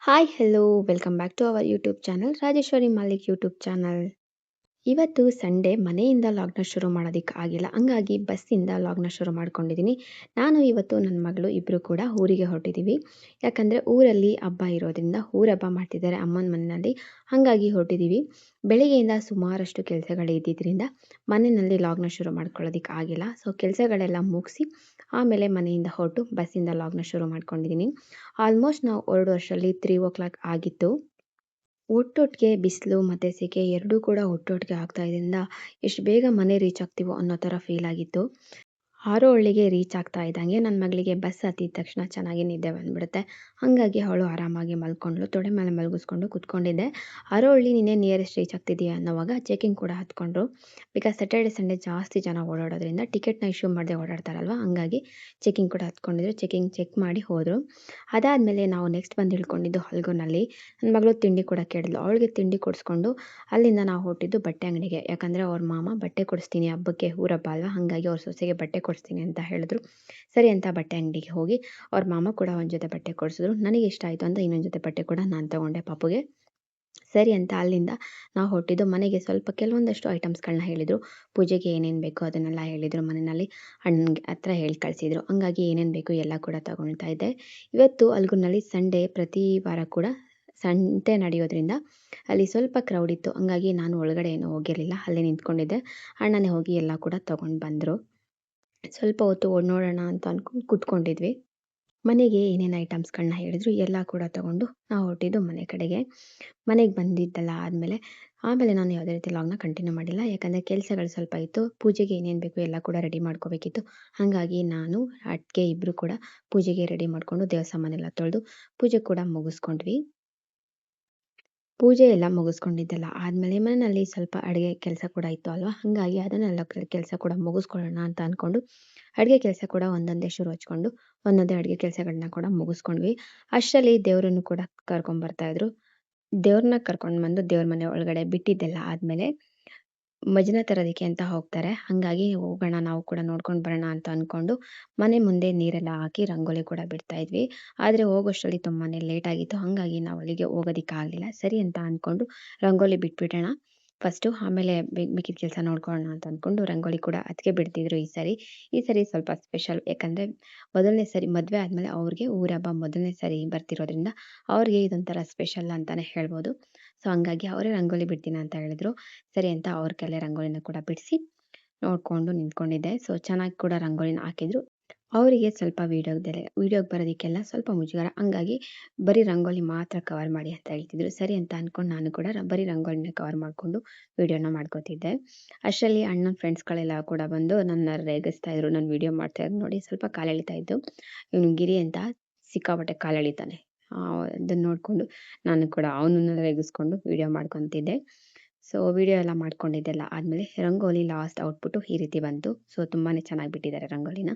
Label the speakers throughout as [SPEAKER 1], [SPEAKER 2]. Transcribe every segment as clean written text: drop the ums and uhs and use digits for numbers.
[SPEAKER 1] Hi hello welcome back to our YouTube channel Rajeshwari Malik YouTube channel. ಇವತ್ತು Sunday ಮನೆಯಿಂದ ಲಾಗ್ನ ಶುರು ಮಾಡೋದಕ್ಕೆ ಆಗಿಲ್ಲ, ಹಂಗಾಗಿ ಬಸ್ಸಿಂದ ಲಾಗ್ನ ಶುರು ಮಾಡ್ಕೊಂಡಿದ್ದೀನಿ. ನಾನು ಇವತ್ತು ನನ್ನ ಮಗಳು ಇಬ್ಬರು ಕೂಡ ಊರಿಗೆ ಹೊರಟಿದ್ದೀವಿ. ಯಾಕಂದರೆ ಊರಲ್ಲಿ ಹಬ್ಬ ಇರೋದ್ರಿಂದ ಊರಹಬ್ಬ ಮಾಡ್ತಿದ್ದಾರೆ ಅಮ್ಮನ ಮನೆಯಲ್ಲಿ, ಹಾಗಾಗಿ ಹೊರಟಿದ್ದೀವಿ. ಬೆಳಿಗ್ಗೆಯಿಂದ ಸುಮಾರಷ್ಟು ಕೆಲಸಗಳು ಇದ್ದಿದ್ದರಿಂದ ಮನೆಯಲ್ಲಿ ಲಾಗ್ನ ಶುರು ಮಾಡ್ಕೊಳ್ಳೋದಕ್ಕೆ ಆಗಿಲ್ಲ. ಸೊ ಕೆಲಸಗಳೆಲ್ಲ ಮುಗಿಸಿ ಆಮೇಲೆ ಮನೆಯಿಂದ ಹೊರಟು ಬಸ್ಸಿಂದ ಲಾಗ್ನ ಶುರು ಮಾಡ್ಕೊಂಡಿದ್ದೀನಿ. ಆಲ್ಮೋಸ್ಟ್ ನಾವು ಹೊರಡುವಷ್ಟರಲ್ಲಿ 3 o'clock ಆಗಿತ್ತು. ಒಟ್ಟೊಟ್ಟಿಗೆ ಬಿಸಿಲು ಮತ್ತು ಸೆಕೆ ಎರಡೂ ಕೂಡ ಒಟ್ಟೊಟ್ಟಿಗೆ ಆಗ್ತಾ ಇದರಿಂದ ಎಷ್ಟು ಬೇಗ ಮನೆ ರೀಚ್ ಆಗ್ತೀವೋ ಅನ್ನೋ ಥರ ಫೀಲ್ ಆಗಿತ್ತು. ಹಾರೋಹಳ್ಳಿಗೆ ರೀಚ್ ಆಗ್ತಾ ಇದ್ದಂಗೆ ನನ್ನ ಮಗಳಿಗೆ ಬಸ್ ಹತ್ತಿದ ತಕ್ಷಣ ಚೆನ್ನಾಗಿ ನಿದ್ದೆ ಬಂದುಬಿಡುತ್ತೆ. ಹಾಗಾಗಿ ಅವಳು ಆರಾಮಾಗಿ ಮಲ್ಕೊಂಡ್ಳು. ತೊಡೆ ಮೇಲೆ ಮಲಗಿಸ್ಕೊಂಡು ಕೂತ್ಕೊಂಡಿದ್ದೆ. ಹಾರೋಹಳ್ಳಿ ನೀನೇ ನಿಯರೆಸ್ಟ್ ರೀಚ್ ಆಗ್ತಿದೆಯಾ ಅನ್ನೋವಾಗ ಚೆಕಿಂಗ್ ಕೂಡ ಹತ್ಕೊಂಡ್ರು. ಬಿಕಾಸ್ ಸ್ಯಾಟರ್ಡೆ ಸಂಡೇ ಜಾಸ್ತಿ ಜನ ಓಡಾಡೋದ್ರಿಂದ ಟಿಕೆಟ್ನ ಇಶ್ಯೂ ಮಾಡದೆ ಓಡಾಡ್ತಾರಲ್ವ, ಹಾಗಾಗಿ ಚೆಕಿಂಗ್ ಕೂಡ ಹತ್ಕೊಂಡಿದ್ರು. ಚೆಕ್ ಮಾಡಿ ಹೋದರು. ಅದಾದಮೇಲೆ ನಾವು ನೆಕ್ಸ್ಟ್ ಬಂದು ಇಳ್ಕೊಂಡಿದ್ದು ಹಲ್ಗೋನಲ್ಲಿ. ನನ್ನ ಮಗಳು ತಿಂಡಿ ಕೂಡ ಕೇಳಿದ್ಲು. ಅವಳಿಗೆ ತಿಂಡಿ ಕೊಡಿಸ್ಕೊಂಡು ಅಲ್ಲಿಂದ ನಾವು ಹೊರಟಿದ್ದು ಬಟ್ಟೆ ಅಂಗಡಿಗೆ. ಯಾಕಂದರೆ ಅವ್ರ ಮಾಮ ಬಟ್ಟೆ ಕೊಡಿಸ್ತೀನಿ ಹಬ್ಬಕ್ಕೆ, ಊರಹಬ್ಬ ಅಲ್ವಾ, ಹಾಗಾಗಿ ಅವ್ರ ಸೊಸೆಗೆ ಬಟ್ಟೆ ಕೊಡಿಸ್ತೀನಿ ಅಂತ ಹೇಳಿದ್ರು. ಸರಿ ಅಂತ ಬಟ್ಟೆ ಅಂಗಡಿಗೆ ಹೋಗಿ ಅವ್ರ ಮಾಮ ಕೂಡ ಒಂದು ಜೊತೆ ಬಟ್ಟೆ ಕೊಡಿಸಿದ್ರು. ನನಗೆ ಇಷ್ಟ ಆಯಿತು ಅಂತ ಇನ್ನೊಂದು ಜೊತೆ ಬಟ್ಟೆ ಕೂಡ ನಾನು ತೊಗೊಂಡೆ ಪಾಪುಗೆ. ಸರಿ ಅಂತ ಅಲ್ಲಿಂದ ನಾವು ಹೊರಟಿದ್ದು ಮನೆಗೆ. ಸ್ವಲ್ಪ ಕೆಲವೊಂದಷ್ಟು ಐಟಮ್ಸ್ಗಳನ್ನ ಹೇಳಿದರು. ಪೂಜೆಗೆ ಏನೇನು ಬೇಕೋ ಅದನ್ನೆಲ್ಲ ಹೇಳಿದರು. ಮನೆಯಲ್ಲಿ ಅಣ್ಣನಿಗೆ ಹತ್ರ ಹೇಳಿ ಕಳಿಸಿದ್ರು. ಹಂಗಾಗಿ ಏನೇನು ಬೇಕು ಎಲ್ಲ ಕೂಡ ತಗೊಳ್ತಾ ಇದ್ದೆ. ಇವತ್ತು ಅಲ್ಗುನಲ್ಲಿ ಸಂಡೇ ಪ್ರತಿ ವಾರ ಕೂಡ ಸಂತೆ ನಡೆಯೋದ್ರಿಂದ ಅಲ್ಲಿ ಸ್ವಲ್ಪ ಕ್ರೌಡ್ ಇತ್ತು. ಹಂಗಾಗಿ ನಾನು ಒಳಗಡೆ ಏನೂ ಹೋಗಿರಲಿಲ್ಲ, ಅಲ್ಲೇ ನಿಂತ್ಕೊಂಡಿದ್ದೆ. ಅಣ್ಣನೇ ಹೋಗಿ ಎಲ್ಲ ಕೂಡ ತೊಗೊಂಡು ಬಂದರು. ಸ್ವಲ್ಪ ಹೊತ್ತು ನೋಡೋಣ ಅಂತ ಅಂದ್ಕೊಂಡು ಕೂತ್ಕೊಂಡಿದ್ವಿ. ಮನೆಗೆ ಏನೇನು ಐಟಮ್ಸ್ಗಳನ್ನ ಹೇಳಿದ್ರು ಎಲ್ಲ ಕೂಡ ತೊಗೊಂಡು ನಾವು ಹೊರಟಿದ್ದು ಮನೆ ಕಡೆಗೆ. ಮನೆಗೆ ಬಂದಿದ್ದೆಲ್ಲ ಆಮೇಲೆ ನಾನು ಯಾವುದೇ ರೀತಿ ಲಾಗ್ನ ಕಂಟಿನ್ಯೂ ಮಾಡಿಲ್ಲ. ಯಾಕಂದರೆ ಕೆಲಸಗಳು ಸ್ವಲ್ಪ ಇತ್ತು. ಪೂಜೆಗೆ ಏನೇನು ಬೇಕು ಎಲ್ಲ ಕೂಡ ರೆಡಿ ಮಾಡ್ಕೋಬೇಕಿತ್ತು. ಹಾಗಾಗಿ ನಾನು ಅತ್ತಿಗೆ ಇಬ್ಬರು ಕೂಡ ಪೂಜೆಗೆ ರೆಡಿ ಮಾಡಿಕೊಂಡು ದೇವ್ರ ಸಾಮಾನೆಲ್ಲ ತೊಳೆದು ಪೂಜೆ ಕೂಡ ಮುಗಿಸ್ಕೊಂಡ್ವಿ. ಪೂಜೆ ಎಲ್ಲ ಮುಗಿಸ್ಕೊಂಡಿದ್ದೆಲ್ಲ ಆದಮೇಲೆ ಮನೆಯಲ್ಲಿ ಸ್ವಲ್ಪ ಅಡುಗೆ ಕೆಲಸ ಕೂಡ ಇತ್ತು ಅಲ್ವಾ, ಹಾಗಾಗಿ ಅದನ್ನೆಲ್ಲ ಕೆಲಸ ಕೂಡ ಮುಗಿಸ್ಕೊಳ್ಳೋಣ ಅಂತ ಅಂದ್ಕೊಂಡು ಅಡುಗೆ ಕೆಲಸ ಕೂಡ ಒಂದೊಂದೇ ಶುರು ಹಚ್ಕೊಂಡು ಒಂದೊಂದೇ ಅಡುಗೆ ಕೆಲಸಗಳನ್ನ ಕೂಡ ಮುಗಿಸ್ಕೊಂಡ್ವಿ. ಅಷ್ಟರಲ್ಲಿ ದೇವರನ್ನು ಕೂಡ ಕರ್ಕೊಂಬರ್ತಾಯಿದ್ರು. ದೇವ್ರನ್ನ ಕರ್ಕೊಂಡು ಬಂದು ದೇವ್ರ ಮನೆ ಒಳಗಡೆ ಬಿಟ್ಟಿದ್ದೆಲ್ಲ ಆದಮೇಲೆ ಭಜನೆ ತರೋದಕ್ಕೆ ಅಂತ ಹೋಗ್ತಾರೆ. ಹಾಗಾಗಿ ಹೋಗೋಣ ನಾವು ಕೂಡ ನೋಡ್ಕೊಂಡು ಬರೋಣ ಅಂತ ಅಂದ್ಕೊಂಡು ಮನೆ ಮುಂದೆ ನೀರೆಲ್ಲ ಹಾಕಿ ರಂಗೋಲಿ ಕೂಡ ಬಿಡ್ತಾ ಇದ್ವಿ. ಆದರೆ ಹೋಗೋಷ್ಟರಲ್ಲಿ ತುಂಬಾ ಲೇಟ್ ಆಗಿತ್ತು. ಹಾಗಾಗಿ ನಾವು ಅಲ್ಲಿಗೆ ಹೋಗೋದಕ್ಕಾಗಲಿಲ್ಲ. ಸರಿ ಅಂತ ಅಂದ್ಕೊಂಡು ರಂಗೋಲಿ ಬಿಟ್ಬಿಡೋಣ ಫಸ್ಟು, ಆಮೇಲೆ ಮಿಕ್ಕಿದ ಕೆಲಸ ನೋಡ್ಕೊಳ್ಳೋಣ ಅಂತ ಅಂದ್ಕೊಂಡು ರಂಗೋಲಿ ಕೂಡ ಅದಕ್ಕೆ ಬಿಡ್ತಿದ್ರು. ಈ ಸರಿ ಸ್ವಲ್ಪ ಸ್ಪೆಷಲ್. ಯಾಕಂದರೆ ಮೊದಲನೇ ಸರಿ ಮದುವೆ ಆದಮೇಲೆ ಅವ್ರಿಗೆ ಊರಹಬ್ಬ ಮೊದಲನೇ ಸರಿ ಬರ್ತಿರೋದ್ರಿಂದ ಅವ್ರಿಗೆ ಇದೊಂಥರ ಸ್ಪೆಷಲ್ ಅಂತಲೇ ಹೇಳ್ಬೋದು. ಸೊ ಹಂಗಾಗಿ ಅವರೇ ರಂಗೋಲಿ ಬಿಡ್ತೀನಿ ಅಂತ ಹೇಳಿದ್ರು. ಸರಿ ಅಂತ ಅವ್ರ ಕೈಲೇ ರಂಗೋಲಿನ ಕೂಡ ಬಿಡಿಸಿ ನೋಡಿಕೊಂಡು ನಿಂತ್ಕೊಂಡಿದ್ದೆ. ಸೊ ಚೆನ್ನಾಗಿ ಕೂಡ ರಂಗೋಲಿನ ಹಾಕಿದ್ರು. ಅವರಿಗೆ ಸ್ವಲ್ಪ ವೀಡಿಯೋಗೆ ಬರೋದಕ್ಕೆಲ್ಲ ಸ್ವಲ್ಪ ಮುಜುಗರ, ಹಂಗಾಗಿ ಬರೀ ರಂಗೋಲಿ ಮಾತ್ರ ಕವರ್ ಮಾಡಿ ಅಂತ ಹೇಳ್ತಿದ್ರು. ಸರಿ ಅಂತ ಅಂದ್ಕೊಂಡು ನಾನು ಕೂಡ ಬರೀ ರಂಗೋಲಿನ ಕವರ್ ಮಾಡಿಕೊಂಡು ವೀಡಿಯೋನ ಮಾಡ್ಕೋತಿದ್ದೆ. ಅಷ್ಟರಲ್ಲಿ ಅಣ್ಣನ ಫ್ರೆಂಡ್ಸ್ಗಳೆಲ್ಲ ಕೂಡ ಬಂದು ನನ್ನ ರೇಗಿಸ್ತಾ ಇದ್ರು. ನಾನು ವೀಡಿಯೋ ಮಾಡ್ತಾಯಿದ್ದು ನೋಡಿ ಸ್ವಲ್ಪ ಕಾಲೆಳಿತಾ ಇದ್ದು. ಇವನು ಗಿರಿ ಅಂತ ಸಿಕ್ಕಾಪಟ್ಟೆ ಕಾಲೆಳಿತಾನೆ. ಅದನ್ನು ನೋಡಿಕೊಂಡು ನಾನು ಕೂಡ ಅವನನ್ನ ರೇಗಿಸ್ಕೊಂಡು ವೀಡಿಯೋ ಮಾಡ್ಕೊತಿದ್ದೆ. ಸೊ ವೀಡಿಯೋ ಎಲ್ಲ ಮಾಡ್ಕೊಂಡಿದ್ದೆಲ್ಲ ಆದಮೇಲೆ ರಂಗೋಲಿ ಲಾಸ್ಟ್ ಔಟ್ಪುಟ್ಟು ಈ ರೀತಿ ಬಂತು. ಸೊ ತುಂಬಾ ಚೆನ್ನಾಗಿ ಬಿಟ್ಟಿದ್ದಾರೆ ರಂಗೋಲಿನ.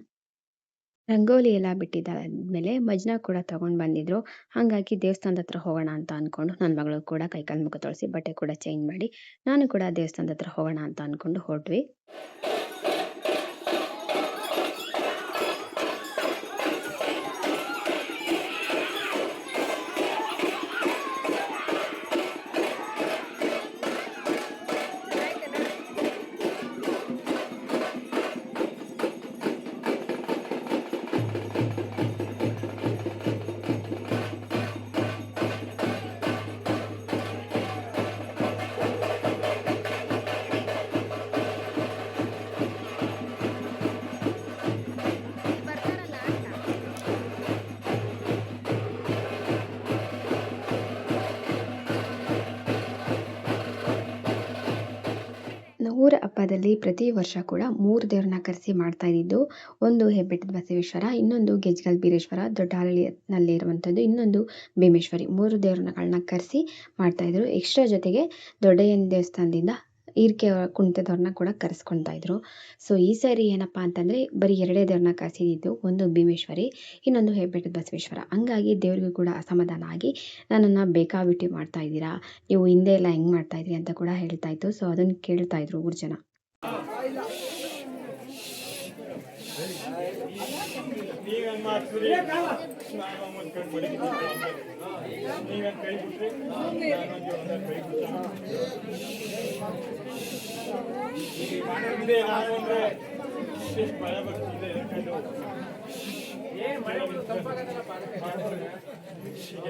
[SPEAKER 1] ರಂಗೋಲಿ ಎಲ್ಲ ಬಿಟ್ಟಿದ್ದಾದ್ಮೇಲೆ ಮಜ್ನ ಕೂಡ ತೊಗೊಂಡು ಬಂದಿದ್ರು. ಹಾಗಾಗಿ ದೇವಸ್ಥಾನದ ಹತ್ರ ಹೋಗೋಣ ಅಂತ ಅಂದ್ಕೊಂಡು ನನ್ನ ಮಗಳು ಕೂಡ ಕೈಕಾಲು ಮುಖ ತೊಳೆಸಿ ಬಟ್ಟೆ ಕೂಡ ಚೇಂಜ್ ಮಾಡಿ ನಾನು ಕೂಡ ದೇವಸ್ಥಾನದ ಹತ್ರ ಹೋಗೋಣ ಅಂತ ಅಂದ್ಕೊಂಡು ಹೊರಟ್ವಿ. ಊರ ಹಬ್ಬದಲ್ಲಿ ಪ್ರತಿ ವರ್ಷ ಕೂಡ 3 ದೇವ್ರನ್ನ ಕರೆಸಿ ಮಾಡ್ತಾ ಇದ್ದಿದ್ದು. ಒಂದು ಹೆಬ್ಬೆಟ್ಟದ ಬಸವೇಶ್ವರ, ಇನ್ನೊಂದು ಗೆಜ್ಗಲ್ ಬೀರೇಶ್ವರ, ದೊಡ್ಡಹಾಲಳ್ಳಿನಲ್ಲಿ ಇರುವಂಥದ್ದು, ಇನ್ನೊಂದು ಭೀಮೇಶ್ವರಿ. 3 ದೇವ್ರಗಳನ್ನ ಕರೆಸಿ ಮಾಡ್ತಾಯಿದ್ರು. ಎಕ್ಸ್ಟ್ರಾ ಜೊತೆಗೆ ದೊಡ್ಡಯ್ಯನ ದೇವಸ್ಥಾನದಿಂದ ಈರ್ಕೆ ಕುಣಿತದವ್ರನ್ನ ಕೂಡ ಕರೆಸ್ಕೊಳ್ತಾ ಇದ್ರು. ಸೊ ಈ ಸಾರಿ ಏನಪ್ಪ ಅಂತಂದರೆ ಬರೀ 2 ದೇವ್ರನ್ನ ಕರೆಸಿದ್ದು. ಒಂದು ಭೀಮೇಶ್ವರಿ, ಇನ್ನೊಂದು ಹೆಬ್ಬೆಟ್ಟದ ಬಸವೇಶ್ವರ. ಹಂಗಾಗಿ ದೇವ್ರಿಗೂ ಕೂಡ ಅಸಮಾಧಾನ ಆಗಿ ನನ್ನನ್ನು ಬೇಕಾಬಿಟ್ಟಿ ಮಾಡ್ತಾ ಇದ್ದೀರಾ, ನೀವು ಹಿಂದೆ ಎಲ್ಲ ಹೆಂಗೆ ಮಾಡ್ತಾ ಇದ್ರಿ ಅಂತ ಕೂಡ ಹೇಳ್ತಾ ಇತ್ತು. ಸೊ ಅದನ್ನು ಕೇಳ್ತಾ ಇದ್ರು ಊರು ಜನ.
[SPEAKER 2] ನೀವೇನು ಮಾಡ್ತೀರಿ? ನಾನು ಒಂದು ಕೈ ಬಡಿತೀನಿ, ನೀವೇನು ಕೈ ಬಿಟ್ರಿ, ನಾನೊಂದು ಕೈ ಬಿಟ್ಟಿದೆ. ನಾನು ಅಂದರೆ ಇಷ್ಟು ಭಯ ಬರ್ತಿದೆ ಯಾಕಂಡು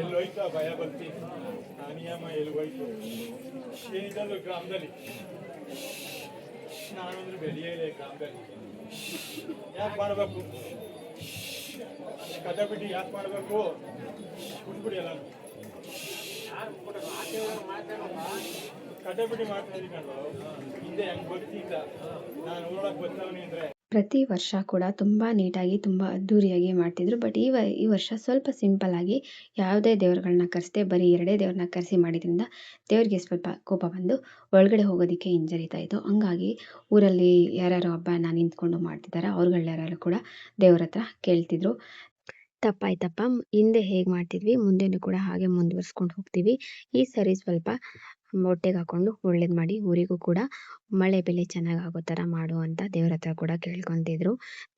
[SPEAKER 2] ಎಲ್ಲೋಯ್ತು ಆ ಭಯ ಬರ್ತಿ ಆ ನಿಯಮ ಎಲ್ಲಿಗೋಯ್ತು ಏನಿದ್ರು ಗ್ರಾಮದಲ್ಲಿ ನಾನಂದ್ರೆ ಬೆಳೆಯೇ ಇಲ್ಲ ಗ್ರಾಮದಲ್ಲಿ ಯಾಕೆ ಮಾಡಬೇಕು ಕದ ಬಿಟ್ಟು ಯಾಕೆ ಮಾಡಬೇಕು ಬಿಟ್ಬಿಡಿ ಎಲ್ಲ ಕದ ಬಿಟ್ಟು ಮಾಡ್ತಾ ಇದ್ದೀಕೊಂಡು ಹಿಂದೆ ಹೆಂಗೆ ಬರ್ತಿದ್ದ ನಾನು ನೋಡಕ್ ಬರ್ತಾವನಿ ಅಂದ್ರೆ
[SPEAKER 1] ಪ್ರತಿ ವರ್ಷ ಕೂಡ ತುಂಬ ನೀಟಾಗಿ ತುಂಬ ಅದ್ಧೂರಿಯಾಗಿ ಮಾಡ್ತಿದ್ರು. ಬಟ್ ಈ ವರ್ಷ ಸ್ವಲ್ಪ ಸಿಂಪಲ್ ಆಗಿ ಯಾವುದೇ ದೇವರುಗಳನ್ನ ಕರೆಸದೆ ಬರೀ 2 ದೇವ್ರನ್ನ ಕರೆಸಿ ಮಾಡಿದ್ರಿಂದ ದೇವ್ರಿಗೆ ಸ್ವಲ್ಪ ಕೋಪ ಬಂದು ಒಳಗಡೆ ಹೋಗೋದಕ್ಕೆ ಹಿಂಜರಿತಾ ಇತ್ತು. ಹಂಗಾಗಿ ಊರಲ್ಲಿ ಯಾರ್ಯಾರು ಹಬ್ಬನ ನಿಂತ್ಕೊಂಡು ಮಾಡ್ತಿದ್ದಾರೆ ಅವ್ರುಗಳ್ಯಾರು ಕೂಡ ದೇವ್ರ ಹತ್ರ ಕೇಳ್ತಿದ್ರು. ತಪ್ಪಾಯ್ತಪ್ಪ, ಹಿಂದೆ ಹೇಗೆ ಮಾಡ್ತಿದ್ವಿ ಮುಂದೆನೂ ಕೂಡ ಹಾಗೆ ಮುಂದುವರ್ಸ್ಕೊಂಡು ಹೋಗ್ತೀವಿ. ಈ ಸರಿ ಸ್ವಲ್ಪ ಹೊಟ್ಟೆಗೆ ಹಾಕೊಂಡು ಒಳ್ಳೇದು ಮಾಡಿ ಊರಿಗೂ ಕೂಡ ಮಳೆ ಬೆಳೆ ಚೆನ್ನಾಗಿ ಆಗೋ ಥರ ಮಾಡು ಅಂತ ದೇವ್ರ ಹತ್ರ ಕೂಡ ಕೇಳ್ಕೊತಿದ್ರು.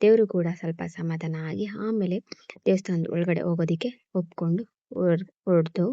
[SPEAKER 1] ದೇವರು ಕೂಡ ಸ್ವಲ್ಪ ಸಮಾಧಾನ ಆಗಿ ಆಮೇಲೆ ದೇವಸ್ಥಾನದ ಒಳಗಡೆ ಹೋಗೋದಕ್ಕೆ ಒಪ್ಕೊಂಡು ಹೊರಡ್ತು.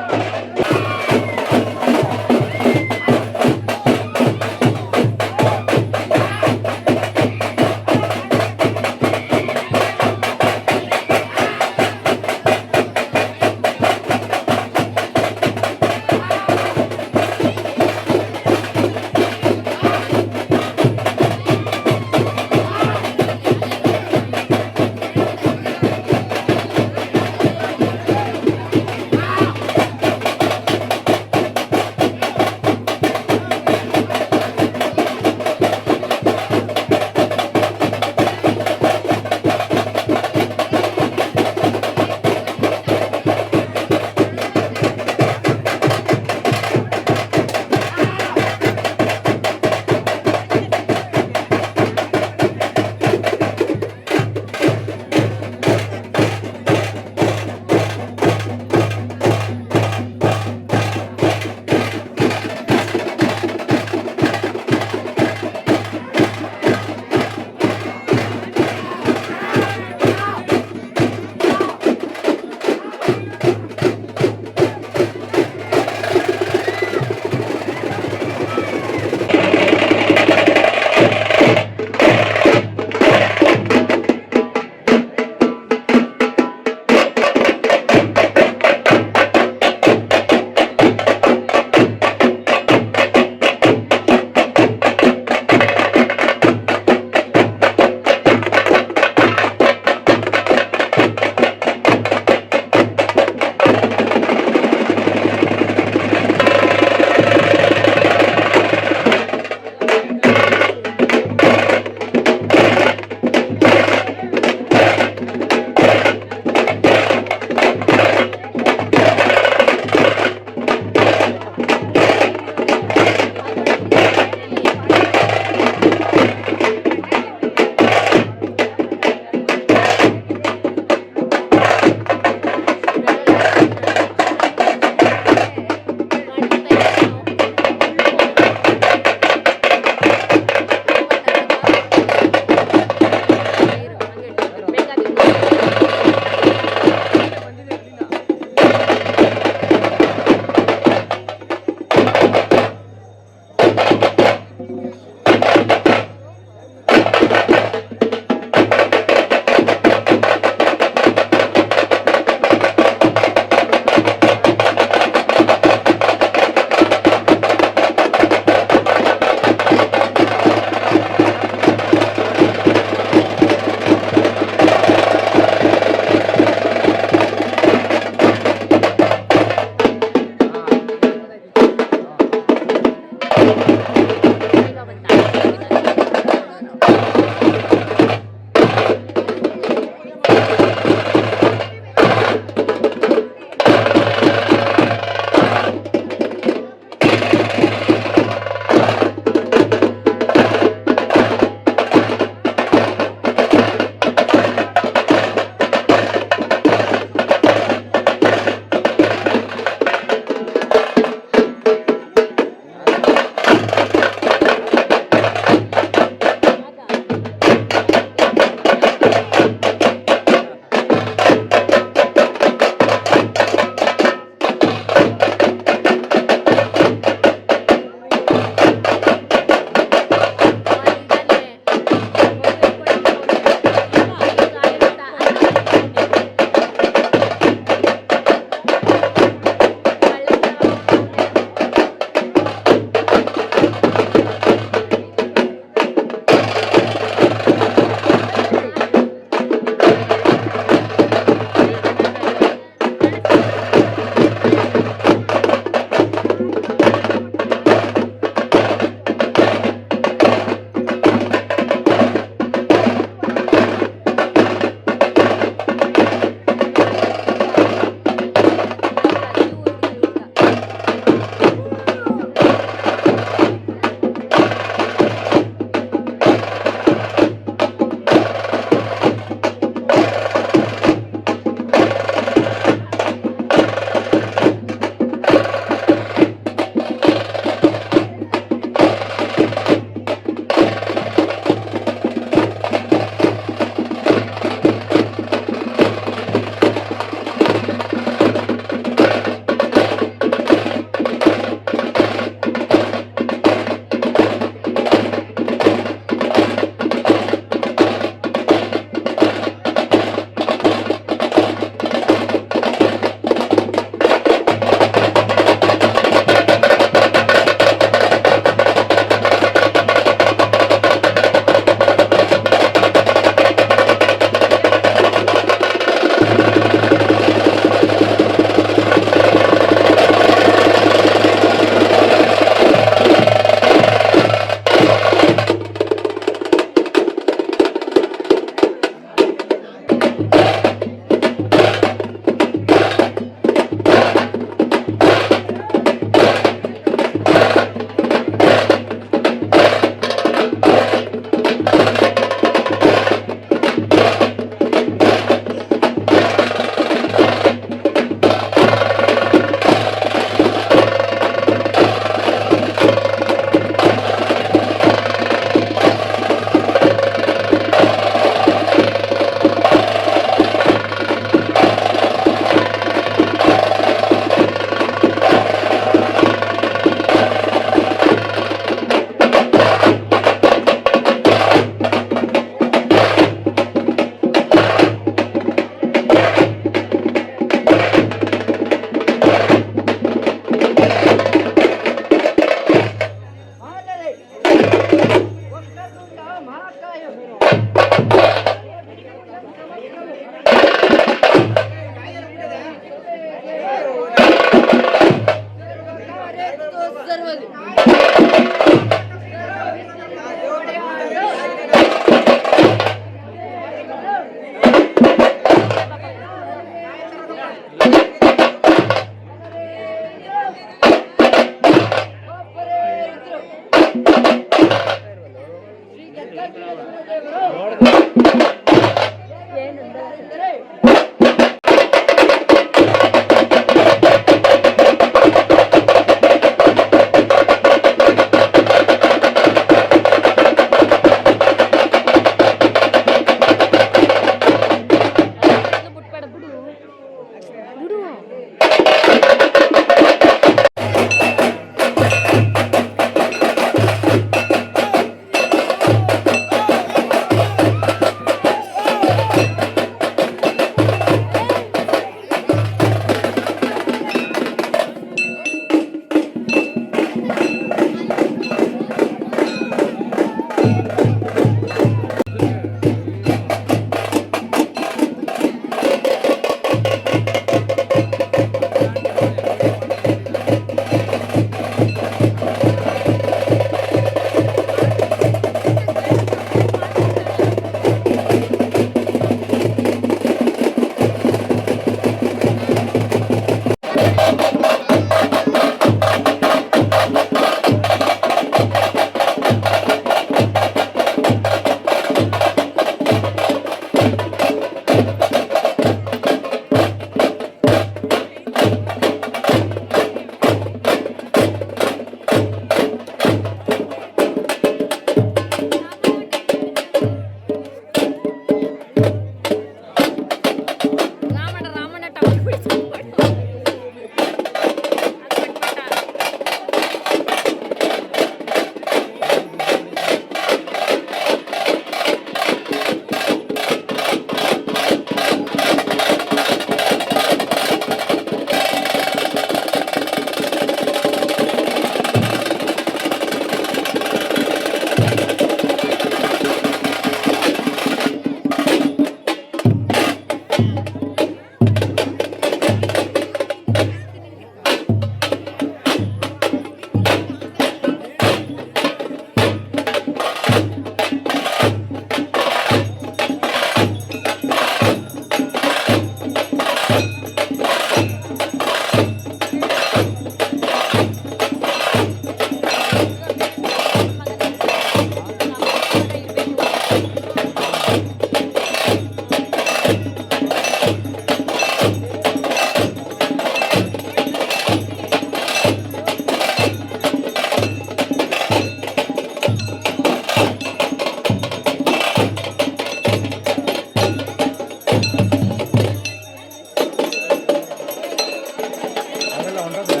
[SPEAKER 2] ಅದೆಲ್ಲ ಹೊಂಟದೆ.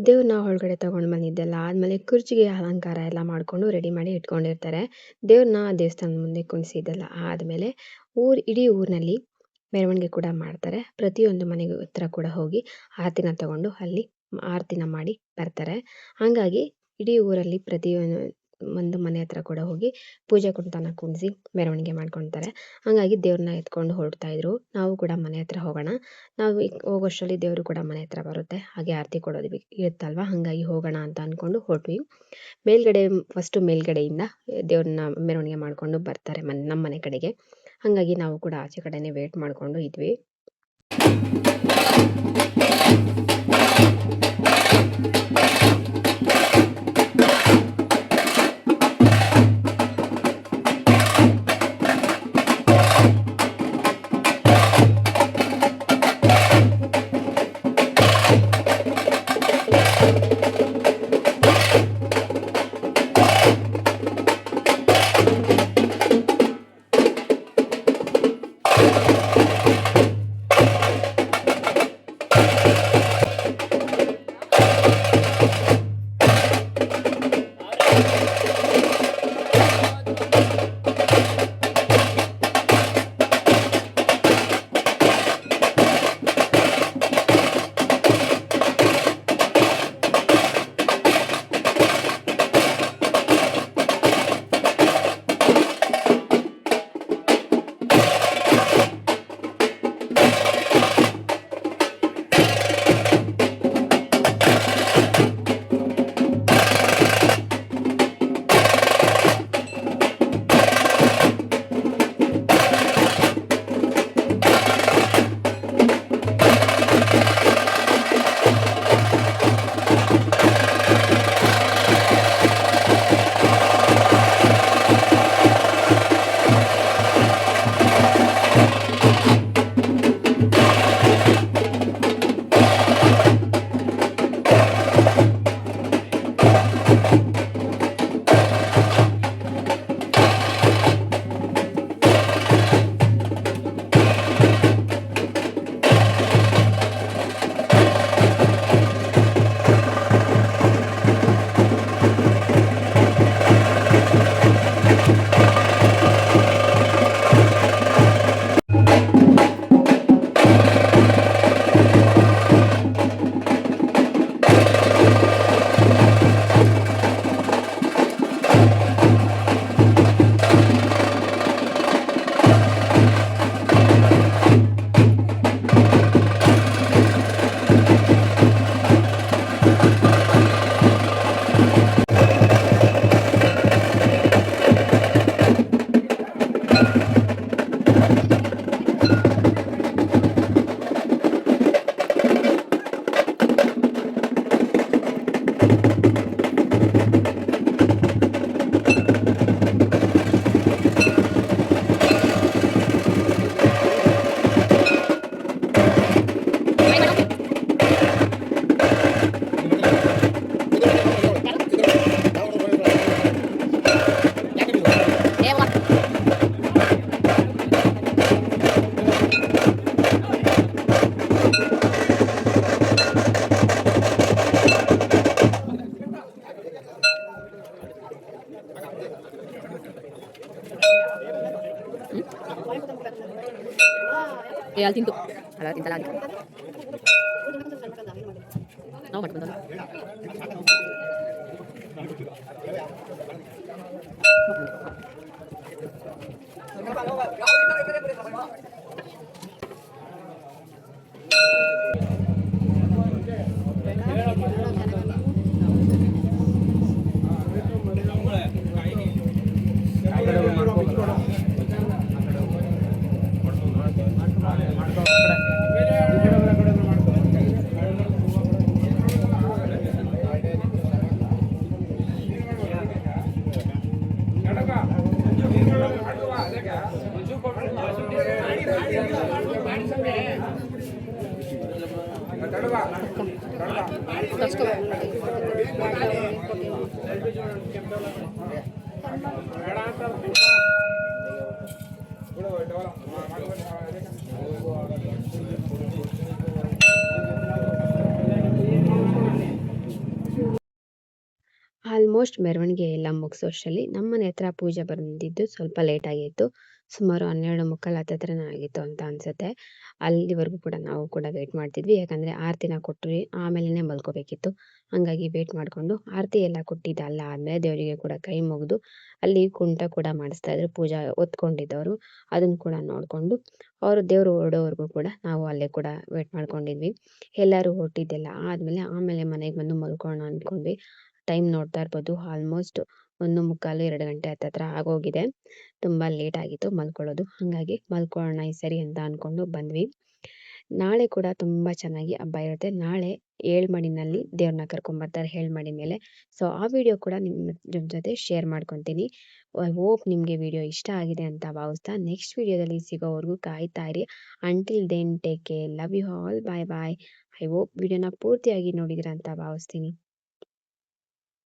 [SPEAKER 1] ದೇವ್ರನ್ನ ಒಳಗಡೆ ತಗೊಂಡು ಬಂದಿದ್ದೆಲ್ಲ ಆದಮೇಲೆ ಕುರ್ಚಿಗೆ ಅಲಂಕಾರ ಎಲ್ಲ ಮಾಡಿಕೊಂಡು ರೆಡಿ ಮಾಡಿ ಇಟ್ಕೊಂಡಿರ್ತಾರೆ. ದೇವ್ರನ್ನ ದೇವಸ್ಥಾನದ ಮುಂದೆ ಕುಣಿಸಿದ್ದೆಲ್ಲ ಆದಮೇಲೆ ಇಡೀ ಊರಿನಲ್ಲಿ ಮೆರವಣಿಗೆ ಕೂಡ ಮಾಡ್ತಾರೆ. ಪ್ರತಿಯೊಂದು ಮನೆಗೆ ಹತ್ರ ಕೂಡ ಹೋಗಿ ಆರತಿನ ತಗೊಂಡು ಅಲ್ಲಿ ಆರತಿನ ಮಾಡಿ ಬರ್ತಾರೆ. ಹಾಗಾಗಿ ಇಡೀ ಊರಲ್ಲಿ ಒಂದು ಮನೆ ಹತ್ರ ಕೂಡ ಹೋಗಿ ಪೂಜೆ ಕುಂಟನ ಕುಣಿಸಿ ಮೆರವಣಿಗೆ ಮಾಡ್ಕೊತಾರೆ. ಹಾಗಾಗಿ ದೇವ್ರನ್ನ ಎತ್ಕೊಂಡು ಹೊರಡ್ತಾ ಇದ್ರು. ನಾವು ಕೂಡ ಮನೆ ಹತ್ರ ಹೋಗೋಣ, ನಾವು ಹೋಗೋಷ್ಟರಲ್ಲಿ ದೇವರು ಕೂಡ ಮನೆ ಹತ್ರ ಬರುತ್ತೆ, ಹಾಗೆ ಆರತಿ ಕೊಡೋದು ಇರುತ್ತಲ್ವ, ಹಾಗಾಗಿ ಹೋಗೋಣ ಅಂತ ಅಂದ್ಕೊಂಡು ಹೊರಟ್ವಿ. ಫಸ್ಟು ಮೇಲ್ಗಡೆಯಿಂದ ದೇವ್ರನ್ನ ಮೆರವಣಿಗೆ ಮಾಡ್ಕೊಂಡು ಬರ್ತಾರೆ ನಮ್ಮ ಮನೆ ಕಡೆಗೆ. ಹಾಗಾಗಿ ನಾವು ಕೂಡ ಆಚೆ ಕಡೆನೇ ವೇಟ್ ಮಾಡ್ಕೊಂಡು ಇದ್ವಿ. ಅಲ್ಲಿ ತಿಂತು ಅಲ್ಲ ತಿಂತಲ್ಲ ಅದು ನಾವು ಮಾಡ್ಕೊಂಡು ಆಲ್ಮೋಸ್ಟ್ ಮೆರವಣಿಗೆ ಎಲ್ಲ ಮುಗಿಸೋಷ್ಟರಲ್ಲಿ ನಮ್ಮನೆ ಹತ್ರ ಪೂಜೆ ಬಂದಿದ್ದು ಸ್ವಲ್ಪ ಲೇಟ್ ಆಗಿತ್ತು. ಸುಮಾರು 12:15 ಹತ್ತತ್ರನೇ ಆಗಿತ್ತು ಅಂತ ಅನ್ಸುತ್ತೆ. ಅಲ್ಲಿವರೆಗೂ ಕೂಡ ನಾವು ಕೂಡ ವೇಟ್ ಮಾಡ್ತಿದ್ವಿ. ಯಾಕಂದರೆ ಆರತಿನ ಕೊಟ್ವಿ ಆಮೇಲೆ ಮಲ್ಕೋಬೇಕಿತ್ತು. ಹಾಗಾಗಿ ವೇಟ್ ಮಾಡಿಕೊಂಡು ಆರತಿ ಎಲ್ಲ ಕೊಟ್ಟಿದ್ದಲ್ಲ ಆದಮೇಲೆ ದೇವರಿಗೆ ಕೂಡ ಕೈ ಮುಗಿದು ಅಲ್ಲಿ ಕುಂಟ ಕೂಡ ಮಾಡಿಸ್ತಾ ಇದ್ರು ಪೂಜಾ ಹೊತ್ಕೊಂಡಿದ್ದವರು. ಅದನ್ನು ಕೂಡ ನೋಡಿಕೊಂಡು ಅವರು ದೇವರು ಹೊರಡೋವರೆಗೂ ಕೂಡ ನಾವು ಅಲ್ಲೇ ಕೂಡ ವೇಟ್ ಮಾಡ್ಕೊಂಡಿದ್ವಿ. ಎಲ್ಲರೂ ಹೊರಟಿದ್ದೆಲ್ಲ ಆಮೇಲೆ ಮನೆಗೆ ಬಂದು ಮಲ್ಕೊಳ್ಳೋಣ ಅಂದ್ಕೊಂಡ್ವಿ. ಟೈಮ್ ನೋಡ್ತಾ ಇರ್ಬೋದು ಆಲ್ಮೋಸ್ಟ್ 1:45 2 ಗಂಟೆ ಹತ್ತತ್ರ ಆಗೋಗಿದೆ. ತುಂಬ ಲೇಟ್ ಆಗಿತ್ತು ಮಲ್ಕೊಳ್ಳೋದು. ಹಾಗಾಗಿ ಮಲ್ಕೊಳ್ಳೋಣ ಈ ಸರಿ ಅಂತ ಅಂದ್ಕೊಂಡು ಬಂದ್ವಿ. ನಾಳೆ ಕೂಡ ತುಂಬ ಚೆನ್ನಾಗಿ ಹಬ್ಬ ಇರುತ್ತೆ. ನಾಳೆ ಏಳ್ಮಡಿನಲ್ಲಿ ದೇವ್ರನ್ನ ಕರ್ಕೊಂಬರ್ತಾರೆ ಏಳ್ಮಡಿ ಮೇಲೆ. ಸೊ ಆ ವಿಡಿಯೋ ಕೂಡ ನಿಮ್ಮ ಜೊತೆ ಶೇರ್ ಮಾಡ್ಕೊತೀನಿ. ಐ ಹೋಪ್ ನಿಮಗೆ ವಿಡಿಯೋ ಇಷ್ಟ ಆಗಿದೆ ಅಂತ ಭಾವಿಸ್ತಾ ನೆಕ್ಸ್ಟ್ ವಿಡಿಯೋದಲ್ಲಿ ಸಿಗೋವರೆಗೂ ಕಾಯ್ತಾ ಇರಿ. Until then take care, love you all, bye bye. I hope ವಿಡಿಯೋನ ಪೂರ್ತಿಯಾಗಿ ನೋಡಿದಿರ ಅಂತ ಭಾವಿಸ್ತೀನಿ.